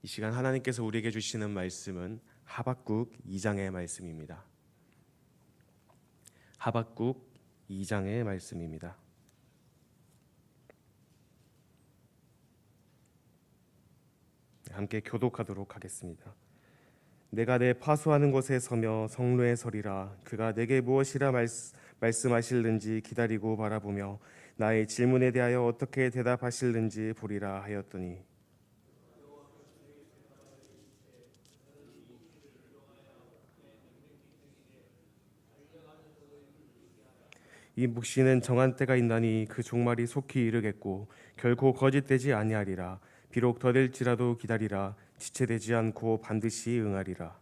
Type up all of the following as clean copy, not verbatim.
이 시간 하나님께서 우리에게 주시는 말씀은 하박국 2장의 말씀입니다. 하박국 2장의 말씀입니다. 함께 교독하도록 하겠습니다. 내가 내 파수하는 곳에 서며 성루에 서리라. 그가 내게 무엇이라 말씀하실는지 기다리고 바라보며 나의 질문에 대하여 어떻게 대답하실는지 보리라 하였더니, 이 묵시는 정한 때가 있나니 그 종말이 속히 이르겠고 결코 거짓되지 아니하리라. 비록 더딜지라도 기다리라. 지체되지 않고 반드시 응하리라.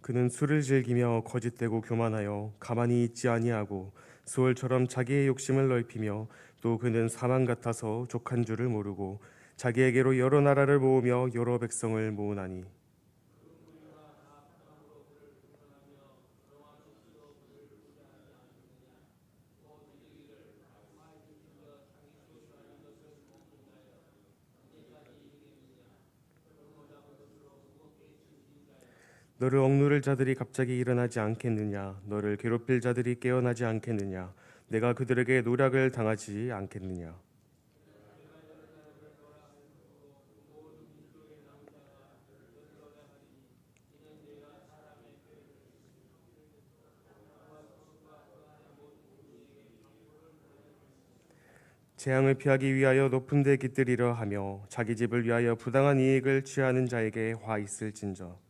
그는 술을 즐기며 거짓되고 교만하여 가만히 있지 아니하고 수월처럼 자기의 욕심을 넓히며, 또 그는 사망 같아서 족한 줄을 모르고 자기에게로 여러 나라를 모으며 여러 백성을 모으나니, 너를 억누를 자들이 갑자기 일어나지 않겠느냐? 너를 괴롭힐 자들이 깨어나지 않겠느냐? 내가 그들에게 노략을 당하지 않겠느냐? 재앙을 피하기 위하여 높은 데 깃들이려 하며 자기 집을 위하여 부당한 이익을 취하는 자에게 화 있을진저.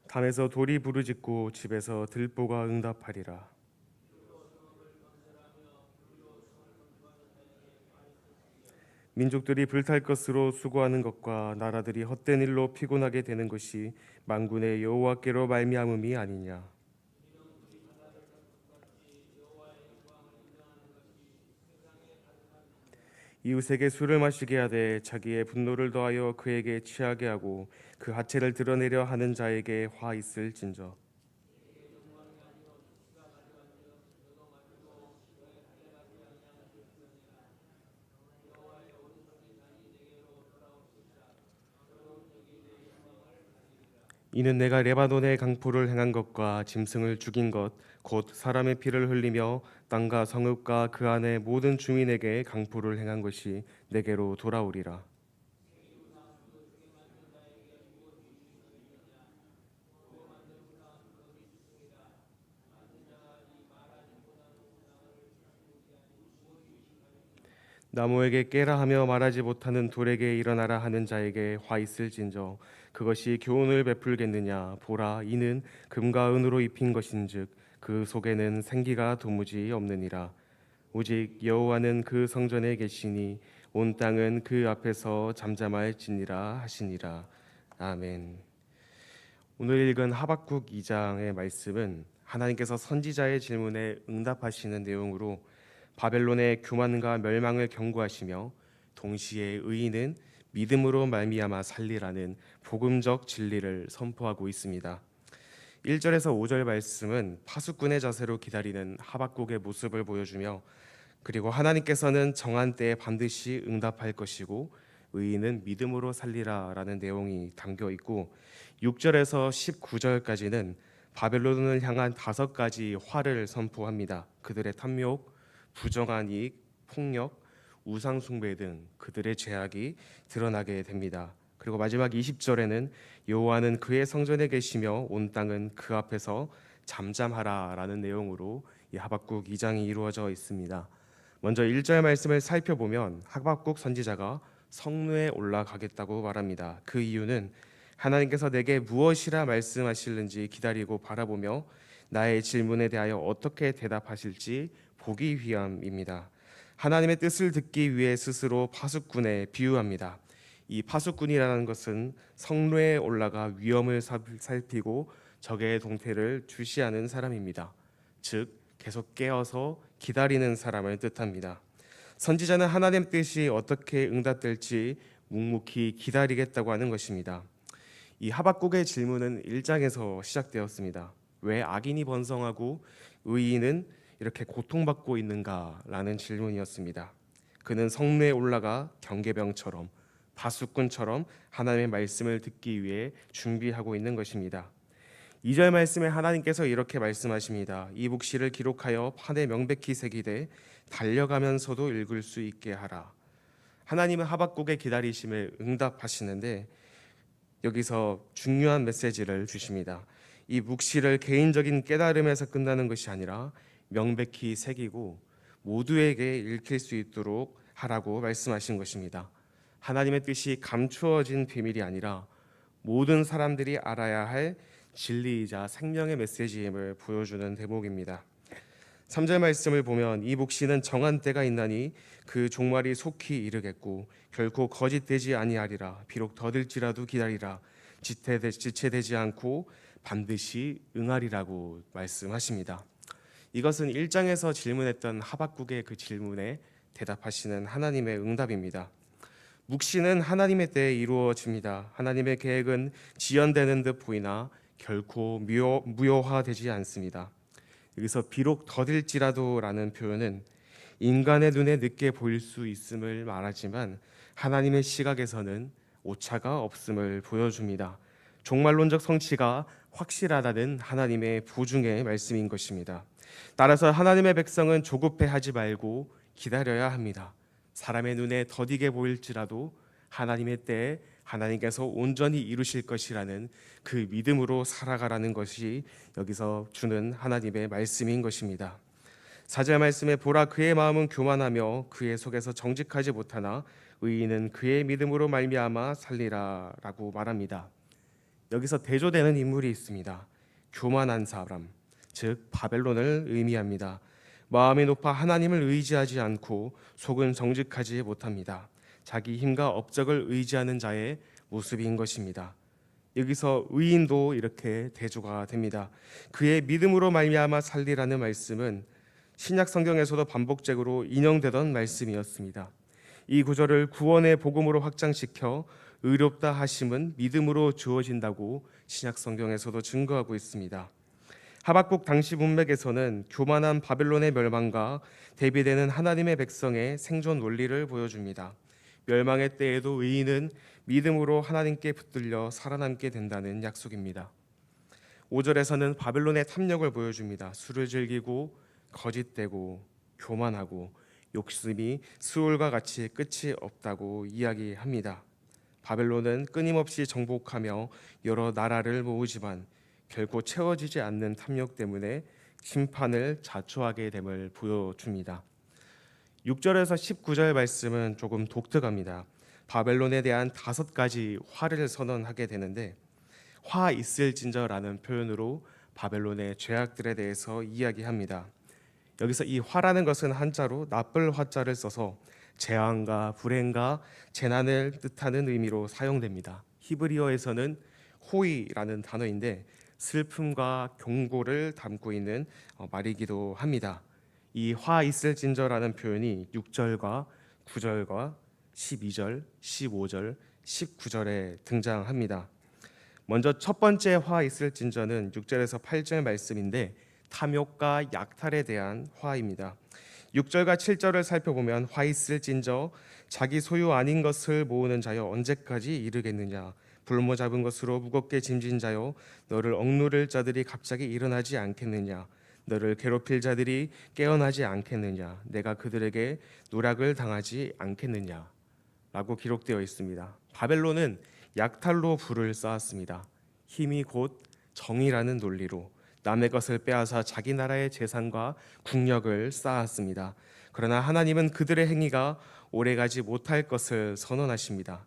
담에서 돌이 부르짖고 집에서 들보가 응답하리라. 민족들이 불탈 것으로 수고하는 것과 나라들이 헛된 일로 피곤하게 되는 것이 만군의 여호와께로 말미암음이 아니냐. 이웃에게 술을 마시게 하되 자기의 분노를 더하여 그에게 취하게 하고 그 하체를 드러내려 하는 자에게 화 있을진저. 이는 내가 레바논의 강포를 행한 것과 짐승을 죽인 것 곧 사람의 피를 흘리며 땅과 성읍과 그 안의 모든 주민에게 강포를 행한 것이 내게로 돌아오리라. 나무에게 깨라 하며 말하지 못하는 돌에게 일어나라 하는 자에게 화 있을진저. 그것이 교훈을 베풀겠느냐. 보라, 이는 금과 은으로 입힌 것인즉 그 속에는 생기가 도무지 없느니라. 오직 여호와는 그 성전에 계시니 온 땅은 그 앞에서 잠잠할지니라 하시니라. 아멘. 오늘 읽은 하박국 2장의 말씀은 하나님께서 선지자의 질문에 응답하시는 내용으로 바벨론의 교만과 멸망을 경고하시며, 동시에 의인은 믿음으로 말미암아 살리라는 복음적 진리를 선포하고 있습니다. 1절에서 5절 말씀은 파수꾼의 자세로 기다리는 하박국의 모습을 보여주며, 그리고 하나님께서는 정한 때에 반드시 응답할 것이고 의인은 믿음으로 살리라라는 내용이 담겨 있고, 6절에서 19절까지는 바벨론을 향한 5가지 화를 선포합니다. 그들의 탐욕, 부정한 이익, 폭력, 우상 숭배 등 그들의 죄악이 드러나게 됩니다. 그리고 마지막 20절에는 여호와는 그의 성전에 계시며 온 땅은 그 앞에서 잠잠하라라는 내용으로 이 하박국 2장이 이루어져 있습니다. 먼저 1절 말씀을 살펴보면 하박국 선지자가 성루에 올라가겠다고 말합니다. 그 이유는 하나님께서 내게 무엇이라 말씀하실는지 기다리고 바라보며 나의 질문에 대하여 어떻게 대답하실지 보기 위함입니다. 하나님의 뜻을 듣기 위해 스스로 파수꾼에 비유합니다. 이 파수꾼이라는 것은 성루에 올라가 위험을 살피고 적의 동태를 주시하는 사람입니다. 즉 계속 깨어서 기다리는 사람을 뜻합니다. 선지자는 하나님 뜻이 어떻게 응답될지 묵묵히 기다리겠다고 하는 것입니다. 이 하박국의 질문은 1장에서 시작되었습니다. 왜 악인이 번성하고 의인은 이렇게 고통받고 있는가라는 질문이었습니다. 그는 성내에 올라가 경계병처럼 파수꾼처럼 하나님의 말씀을 듣기 위해 준비하고 있는 것입니다. 2절 말씀에 하나님께서 이렇게 말씀하십니다. 이 묵시를 기록하여 판에 명백히 새기되 달려가면서도 읽을 수 있게 하라. 하나님은 하박국의 기다리심에 응답하시는데 여기서 중요한 메시지를 주십니다. 이 묵시를 개인적인 깨달음에서 끝나는 것이 아니라 명백히 새기고 모두에게 읽힐 수 있도록 하라고 말씀하신 것입니다. 하나님의 뜻이 감추어진 비밀이 아니라 모든 사람들이 알아야 할 진리이자 생명의 메시지임을 보여주는 대목입니다. 3절 말씀을 보면 이 묵시는 정한 때가 있나니 그 종말이 속히 이르겠고 결코 거짓되지 아니하리라. 비록 더딜지라도 기다리라. 지체되지 않고 반드시 응하리라고 말씀하십니다. 이것은 1장에서 질문했던 하박국의 그 질문에 대답하시는 하나님의 응답입니다. 묵시는 하나님의 때에 이루어집니다. 하나님의 계획은 지연되는 듯 보이나 결코 무효화되지 않습니다. 여기서 비록 더딜지라도라는 표현은 인간의 눈에 늦게 보일 수 있음을 말하지만 하나님의 시각에서는 오차가 없음을 보여줍니다. 종말론적 성취가 확실하다는 하나님의 보증의 말씀인 것입니다. 따라서 하나님의 백성은 조급해하지 말고 기다려야 합니다. 사람의 눈에 더디게 보일지라도 하나님의 때에 하나님께서 온전히 이루실 것이라는 그 믿음으로 살아가라는 것이 여기서 주는 하나님의 말씀인 것입니다. 4절 말씀에 보라 그의 마음은 교만하며 그의 속에서 정직하지 못하나 의인은 그의 믿음으로 말미암아 살리라라고 말합니다. 여기서 대조되는 인물이 있습니다. 교만한 사람, 즉 바벨론을 의미합니다. 마음이 높아 하나님을 의지하지 않고 속은 정직하지 못합니다. 자기 힘과 업적을 의지하는 자의 모습인 것입니다. 여기서 의인도 이렇게 대조가 됩니다. 그의 믿음으로 말미암아 살리라는 말씀은 신약 성경에서도 반복적으로 인용되던 말씀이었습니다. 이 구절을 구원의 복음으로 확장시켜 의롭다 하심은 믿음으로 주어진다고 신약 성경에서도 증거하고 있습니다. 하박국 당시 문맥에서는 교만한 바벨론의 멸망과 대비되는 하나님의 백성의 생존 원리를 보여줍니다. 멸망의 때에도 의인은 믿음으로 하나님께 붙들려 살아남게 된다는 약속입니다. 5절에서는 바벨론의 탐욕을 보여줍니다. 술을 즐기고 거짓되고 교만하고 욕심이 수울과 같이 끝이 없다고 이야기합니다. 바벨론은 끊임없이 정복하며 여러 나라를 모으지만 결코 채워지지 않는 탐욕 때문에 심판을 자초하게 됨을 보여줍니다. 6절에서 19절 말씀은 조금 독특합니다. 바벨론에 대한 5가지 화를 선언하게 되는데 화 있을진저라는 표현으로 바벨론의 죄악들에 대해서 이야기합니다. 여기서 이 화라는 것은 한자로 나쁠 화자를 써서 재앙과 불행과 재난을 뜻하는 의미로 사용됩니다. 히브리어에서는 호이라는 단어인데 슬픔과 경고를 담고 있는 말이기도 합니다. 이 화 있을진저라는 표현이 6절과 9절과 12절, 15절, 19절에 등장합니다. 먼저 첫 번째 화 있을진저는 6절에서 8절 말씀인데 탐욕과 약탈에 대한 화입니다. 6절과 7절을 살펴보면 화 있을진저 자기 소유 아닌 것을 모으는 자여 언제까지 이르겠느냐 불모 잡은 것으로 무겁게 짐진 자여 너를 억누를 자들이 갑자기 일어나지 않겠느냐 너를 괴롭힐 자들이 깨어나지 않겠느냐 내가 그들에게 누락을 당하지 않겠느냐 라고 기록되어 있습니다. 바벨론은 약탈로 부를 쌓았습니다. 힘이 곧 정의라는 논리로 남의 것을 빼앗아 자기 나라의 재산과 국력을 쌓았습니다. 그러나 하나님은 그들의 행위가 오래가지 못할 것을 선언하십니다.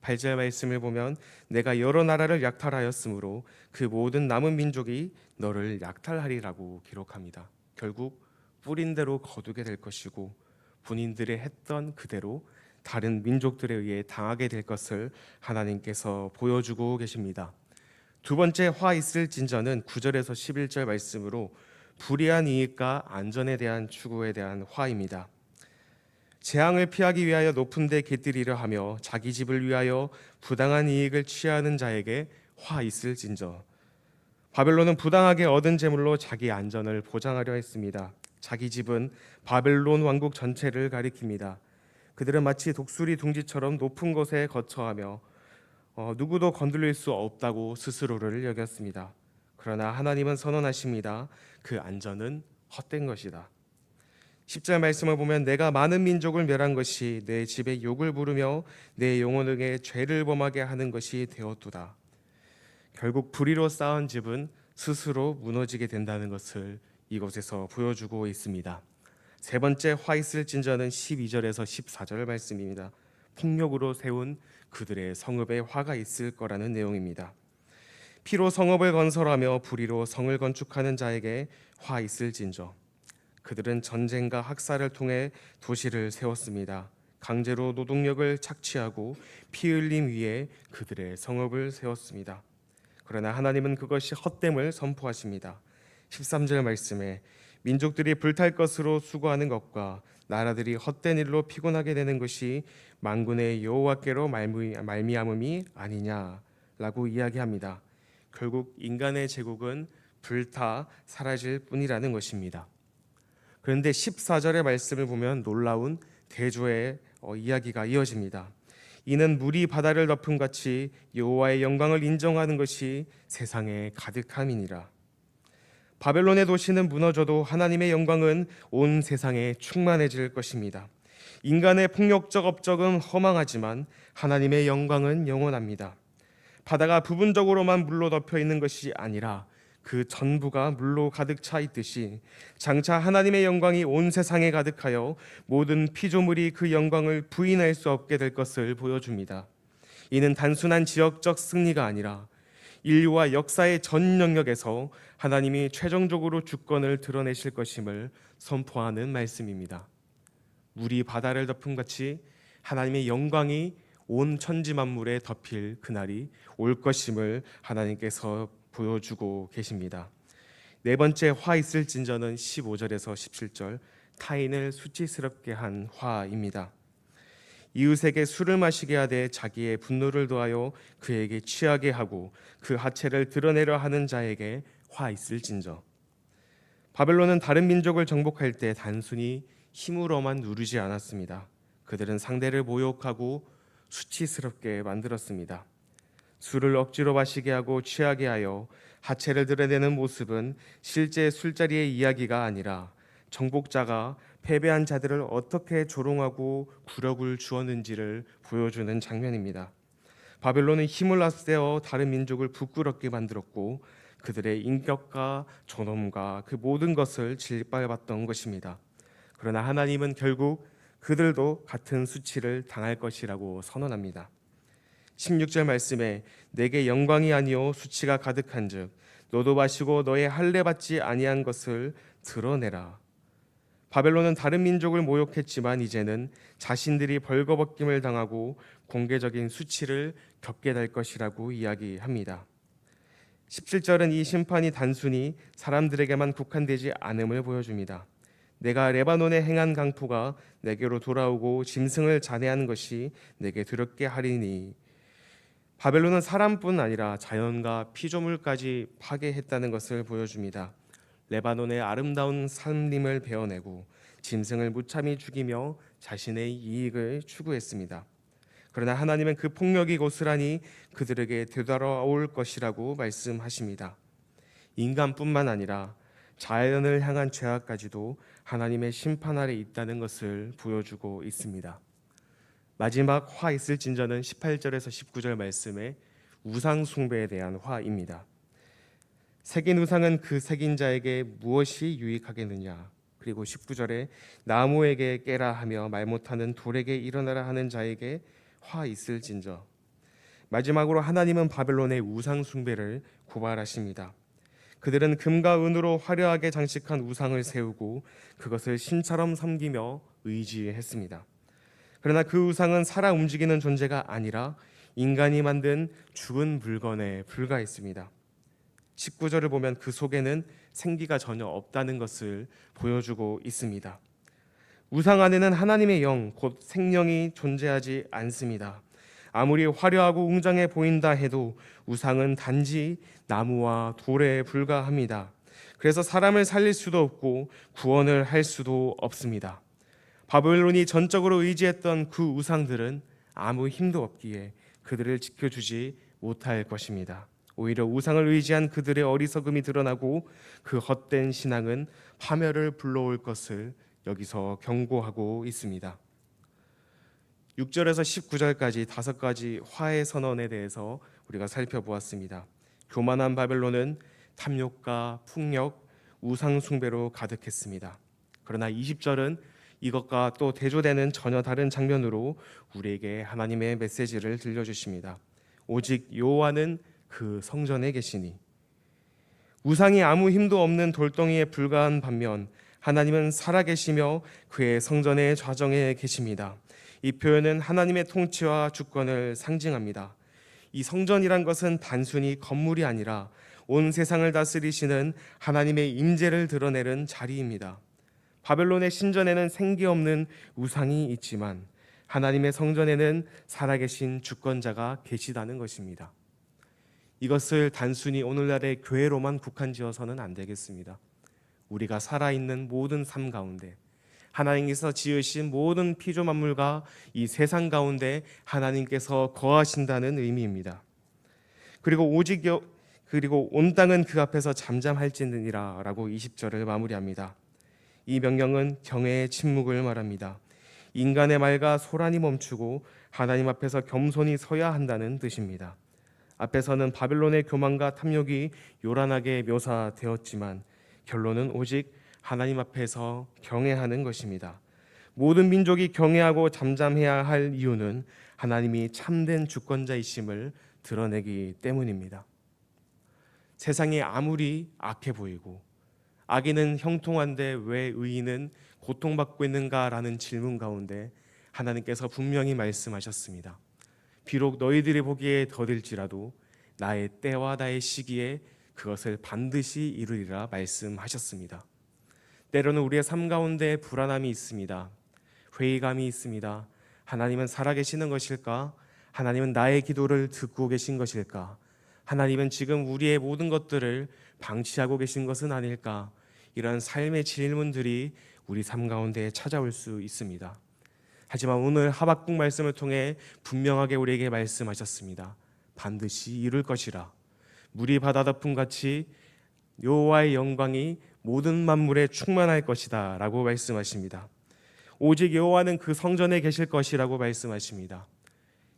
8절 말씀을 보면 내가 여러 나라를 약탈하였으므로 그 모든 남은 민족이 너를 약탈하리라고 기록합니다. 결국 뿌린 대로 거두게 될 것이고 본인들의 했던 그대로 다른 민족들에 의해 당하게 될 것을 하나님께서 보여주고 계십니다. 두 번째 화 있을진저는 9절에서 11절 말씀으로 불의한 이익과 안전에 대한 추구에 대한 화입니다. 재앙을 피하기 위하여 높은 데 깃들이려 하며 자기 집을 위하여 부당한 이익을 취하는 자에게 화 있을진저. 바벨론은 부당하게 얻은 재물로 자기 안전을 보장하려 했습니다. 자기 집은 바벨론 왕국 전체를 가리킵니다. 그들은 마치 독수리 둥지처럼 높은 곳에 거처하며 누구도 건드릴 수 없다고 스스로를 여겼습니다. 그러나 하나님은 선언하십니다. 그 안전은 헛된 것이다. 10절 말씀을 보면 내가 많은 민족을 멸한 것이 내 집에 욕을 부르며 내 영혼에게 죄를 범하게 하는 것이 되었도다. 결국 불의로 쌓은 집은 스스로 무너지게 된다는 것을 이곳에서 보여주고 있습니다. 세 번째 화 있을진저는 12절에서 14절 말씀입니다. 폭력으로 세운 그들의 성읍에 화가 있을 거라는 내용입니다. 피로 성읍을 건설하며 불의로 성을 건축하는 자에게 화 있을진저. 그들은 전쟁과 학살을 통해 도시를 세웠습니다. 강제로 노동력을 착취하고 피 흘림 위에 그들의 성읍을 세웠습니다. 그러나 하나님은 그것이 헛됨을 선포하십니다. 13절 말씀에 민족들이 불탈 것으로 수고하는 것과 나라들이 헛된 일로 피곤하게 되는 것이 만군의 여호와께로 말미암음이 아니냐라고 이야기합니다. 결국 인간의 제국은 불타 사라질 뿐이라는 것입니다. 그런데 14절의 말씀을 보면 놀라운 대조의 이야기가 이어집니다. 이는 물이 바다를 덮음 같이 여호와의 영광을 인정하는 것이 세상에 가득함이니라. 바벨론의 도시는 무너져도 하나님의 영광은 온 세상에 충만해질 것입니다. 인간의 폭력적 업적은 허망하지만 하나님의 영광은 영원합니다. 바다가 부분적으로만 물로 덮여 있는 것이 아니라 그 전부가 물로 가득 차 있듯이 장차 하나님의 영광이 온 세상에 가득하여 모든 피조물이 그 영광을 부인할 수 없게 될 것을 보여줍니다. 이는 단순한 지역적 승리가 아니라 인류와 역사의 전 영역에서 하나님이 최종적으로 주권을 드러내실 것임을 선포하는 말씀입니다. 물이 바다를 덮음 같이 하나님의 영광이 온 천지 만물에 덮일 그날이 올 것임을 하나님께서 보여주고 계십니다. 네 번째 화 있을진저는 15절에서 17절 타인을 수치스럽게 한 화입니다. 이웃에게 술을 마시게 하되 자기의 분노를 더하여 그에게 취하게 하고 그 하체를 드러내려 하는 자에게 화 있을진저. 바벨론은 다른 민족을 정복할 때 단순히 힘으로만 누르지 않았습니다. 그들은 상대를 모욕하고 수치스럽게 만들었습니다. 술을 억지로 마시게 하고 취하게 하여 하체를 드러내는 모습은 실제 술자리의 이야기가 아니라 정복자가 패배한 자들을 어떻게 조롱하고 굴욕을 주었는지를 보여주는 장면입니다. 바벨론은 힘을 앞세워 다른 민족을 부끄럽게 만들었고 그들의 인격과 존엄과 그 모든 것을 짓밟았던 것입니다. 그러나 하나님은 결국 그들도 같은 수치를 당할 것이라고 선언합니다. 16절 말씀에 내게 영광이 아니요 수치가 가득한즉 너도 마시고 너의 할례 받지 아니한 것을 드러내라. 바벨론은 다른 민족을 모욕했지만 이제는 자신들이 벌거벗김을 당하고 공개적인 수치를 겪게 될 것이라고 이야기합니다. 17절은 이 심판이 단순히 사람들에게만 국한되지 않음을 보여줍니다. 내가 레바논에 행한 강포가 내게로 돌아오고 짐승을 잔해하는 것이 내게 두렵게 하리니. 바벨론은 사람뿐 아니라 자연과 피조물까지 파괴했다는 것을 보여줍니다. 레바논의 아름다운 산림을 베어내고 짐승을 무참히 죽이며 자신의 이익을 추구했습니다. 그러나 하나님은 그 폭력이 고스란히 그들에게 되돌아올 것이라고 말씀하십니다. 인간뿐만 아니라 자연을 향한 죄악까지도 하나님의 심판 아래 있다는 것을 보여주고 있습니다. 마지막 화 있을진저는 18절에서 19절 말씀에 우상 숭배에 대한 화입니다. 새긴 우상은 그 새긴 자에게 무엇이 유익하겠느냐. 그리고 19절에 나무에게 깨라 하며 말 못하는 돌에게 일어나라 하는 자에게 화 있을진저. 마지막으로 하나님은 바벨론의 우상 숭배를 고발하십니다. 그들은 금과 은으로 화려하게 장식한 우상을 세우고 그것을 신처럼 섬기며 의지했습니다. 그러나 그 우상은 살아 움직이는 존재가 아니라 인간이 만든 죽은 물건에 불과했습니다. 19절을 보면 그 속에는 생기가 전혀 없다는 것을 보여주고 있습니다. 우상 안에는 하나님의 영, 곧 생명이 존재하지 않습니다. 아무리 화려하고 웅장해 보인다 해도 우상은 단지 나무와 돌에 불과합니다. 그래서 사람을 살릴 수도 없고 구원을 할 수도 없습니다. 바벨론이 전적으로 의지했던 그 우상들은 아무 힘도 없기에 그들을 지켜주지 못할 것입니다. 오히려 우상을 의지한 그들의 어리석음이 드러나고 그 헛된 신앙은 파멸을 불러올 것을 여기서 경고하고 있습니다. 6절에서 19절까지 5가지 화해 선언에 대해서 우리가 살펴보았습니다. 교만한 바벨론은 탐욕과 폭력, 우상 숭배로 가득했습니다. 그러나 20절은 이것과 또 대조되는 전혀 다른 장면으로 우리에게 하나님의 메시지를 들려주십니다. 오직 여호와는 그 성전에 계시니. 우상이 아무 힘도 없는 돌덩이에 불과한 반면 하나님은 살아계시며 그의 성전의 좌정에 계십니다. 이 표현은 하나님의 통치와 주권을 상징합니다. 이 성전이란 것은 단순히 건물이 아니라 온 세상을 다스리시는 하나님의 임재를 드러내는 자리입니다. 바벨론의 신전에는 생기 없는 우상이 있지만 하나님의 성전에는 살아계신 주권자가 계시다는 것입니다. 이것을 단순히 오늘날의 교회로만 국한지어서는 안 되겠습니다. 우리가 살아있는 모든 삶 가운데 하나님께서 지으신 모든 피조 만물과 이 세상 가운데 하나님께서 거하신다는 의미입니다. 그리고 온 땅은 그 앞에서 잠잠할지니라 라고 20절을 마무리합니다. 이 명령은 경외의 침묵을 말합니다. 인간의 말과 소란이 멈추고 하나님 앞에서 겸손히 서야 한다는 뜻입니다. 앞에서는 바벨론의 교만과 탐욕이 요란하게 묘사되었지만 결론은 오직 하나님 앞에서 경외하는 것입니다. 모든 민족이 경외하고 잠잠해야 할 이유는 하나님이 참된 주권자이심을 드러내기 때문입니다. 세상이 아무리 악해 보이고 악인은 형통한데 왜 의인은 고통받고 있는가라는 질문 가운데 하나님께서 분명히 말씀하셨습니다. 비록 너희들이 보기에 더딜지라도 나의 때와 나의 시기에 그것을 반드시 이루리라 말씀하셨습니다. 때로는 우리의 삶 가운데 불안함이 있습니다. 회의감이 있습니다. 하나님은 살아계시는 것일까? 하나님은 나의 기도를 듣고 계신 것일까? 하나님은 지금 우리의 모든 것들을 방치하고 계신 것은 아닐까? 이런 삶의 질문들이 우리 삶 가운데 찾아올 수 있습니다. 하지만 오늘 하박국 말씀을 통해 분명하게 우리에게 말씀하셨습니다. 반드시 이룰 것이라. 물이 바다 덮음 같이 여호와의 영광이 모든 만물에 충만할 것이다 라고 말씀하십니다. 오직 여호와는 그 성전에 계실 것이라고 말씀하십니다.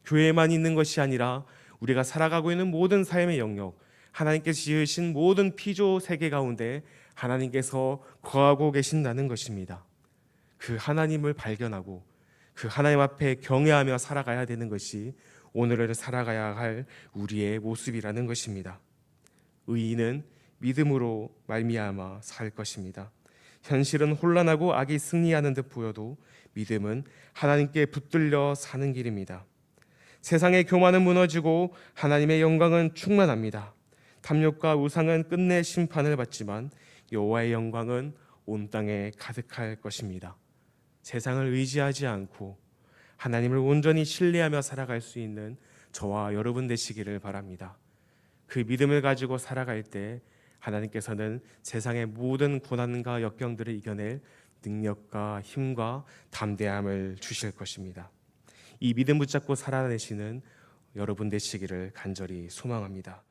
교회만 있는 것이 아니라 우리가 살아가고 있는 모든 삶의 영역, 하나님께서 지으신 모든 피조 세계 가운데 하나님께서 거하고 계신다는 것입니다. 그 하나님을 발견하고 그 하나님 앞에 경외하며 살아가야 되는 것이 오늘을 살아가야 할 우리의 모습이라는 것입니다. 의인은 믿음으로 말미암아 살 것입니다. 현실은 혼란하고 악이 승리하는 듯 보여도 믿음은 하나님께 붙들려 사는 길입니다. 세상의 교만은 무너지고 하나님의 영광은 충만합니다. 탐욕과 우상은 끝내 심판을 받지만 여호와의 영광은 온 땅에 가득할 것입니다. 세상을 의지하지 않고 하나님을 온전히 신뢰하며 살아갈 수 있는 저와 여러분 되시기를 바랍니다. 그 믿음을 가지고 살아갈 때 하나님께서는 세상의 모든 고난과 역경들을 이겨낼 능력과 힘과 담대함을 주실 것입니다. 이 믿음 붙잡고 살아내시는 여러분 되시기를 간절히 소망합니다.